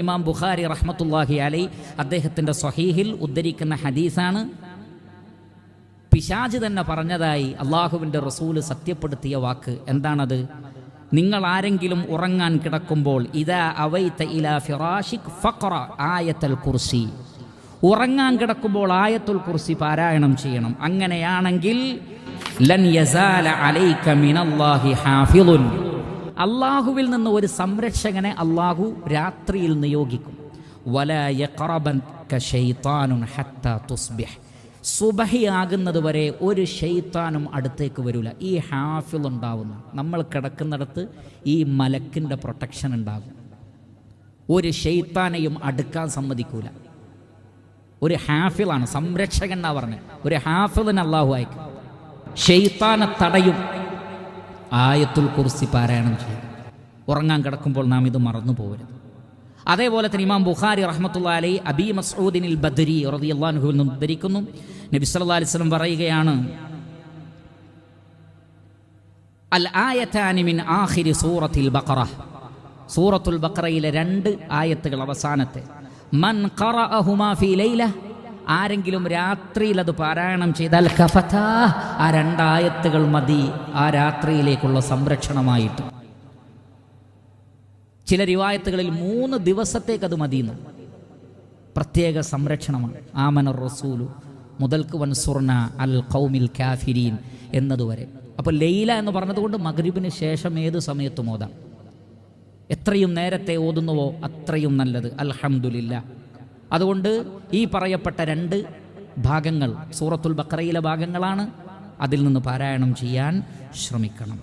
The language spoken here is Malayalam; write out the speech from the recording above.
ഇമാം ബുഖാരി റഹ്മത്തുള്ളാഹി അലൈഹി അദ്ദേഹത്തിൻ്റെ സ്വഹീഹിൽ ഉദ്ധരിക്കുന്ന ഹദീസാണ്. പിശാച് തന്നെ പറഞ്ഞതായി അള്ളാഹുവിൻ്റെ റസൂല് സത്യപ്പെടുത്തിയ വാക്ക് എന്താണത്? നിങ്ങൾ ആരെങ്കിലും ഉറങ്ങാൻ കിടക്കുമ്പോൾ ഇദാ അവൈത ഇലാ ഫിറാഷിക് ഫഖറ ആയത്തുൽ കുർസി, ഉറങ്ങാൻ കിടക്കുമ്പോൾ ആയത്തുൽ കുർസി പാരായണം ചെയ്യണം. അങ്ങനെയാണെങ്കിൽ ലൻ യസാല അലൈക മിനല്ലാഹി ഹാഫിളുൻ, അള്ളാഹുവിൽ നിന്ന് ഒരു സംരക്ഷകനെ അള്ളാഹു രാത്രിയിൽ നിയോഗിക്കും. വലാ യഖറബക ശൈത്താനുൻ ഹത്താ തുസ്ബിഹ്, സുബഹിയാകുന്നത് വരെ ഒരു ശൈത്താനും അടുത്തേക്ക് വരില്ല. ഈ ഹാഫിൾ ഉണ്ടാവുന്ന, നമ്മൾ കിടക്കുന്നിടത്ത് ഈ മലക്കിൻ്റെ പ്രൊട്ടക്ഷൻ ഉണ്ടാകും. ഒരു ശൈത്താനെയും അടുക്കാൻ സമ്മതിക്കൂല. ഒരു ഹാഫിളാണ്, സംരക്ഷകൻ എന്നാ പറഞ്ഞത്. ഒരു ഹാഫിളിന് അള്ളാഹു അയക്കും, ശൈത്താനെ തടയും. ആയത്തുൽ കുർസി പാരായണം ചെയ്യും. ഉറങ്ങാൻ കിടക്കുമ്പോൾ നാം ഇത് മറന്നു പോകരുത്. അതേപോലെ തന്നെ ഇമാം ബുഖാരി റഹ്മത്തുള്ളാഹി അലൈഹി അബീ മസ്ഊദിനിൽ ബദരി റളിയല്ലാഹു അൻഹു നിന്ന് ഉദ്ധരിക്കുന്നു. നബി സല്ലല്ലാഹു അലൈഹി വസല്ലം പറയുകയാണ്, അൽ ആയതാനി മിൻ ആഖിരി സൂറത്തുൽ ബഖറ, സൂറത്തുൽ ബഖറയിലെ 2 ആയത്തുകൾ അവസാനത്തെ, മൻ ഖറഅഹുമാ ഫീ ലൈല, ആരെങ്കിലും രാത്രിയിൽ അത് പാരായണം ചെയ്താൽ കഫതാ, ആ 2 ആയത്തുകൾ മതി ആ രാത്രിയിലേക്കുള്ള സംരക്ഷണമായിട്ട്. ചില റിവായത്തുകളിൽ 3 ദിവസത്തേക്ക് അത് മതിയെന്ന്. പ്രത്യേക സംരക്ഷണമാണ്. ആമനർ റസൂലു മുതൽക്ക് വൻസുർന അൽ ഖൗമിൽ കാഫിരീൻ എന്നതുവരെ. അപ്പോൾ ലൈല എന്ന് പറഞ്ഞതുകൊണ്ട് മഗ്രിബിന് ശേഷം ഏത് സമയത്തും ഓതാം. എത്രയും നേരത്തെ ഓതുന്നുവോ അത്രയും നല്ലത്. അൽഹംദുലില്ലാ. അതുകൊണ്ട് ഈ പറയപ്പെട്ട 2 ഭാഗങ്ങൾ സൂറത്തുൽ ബഖറയിലെ ഭാഗങ്ങളാണ്. അതിൽ നിന്ന് പാരായണം ചെയ്യാൻ ശ്രമിക്കണം.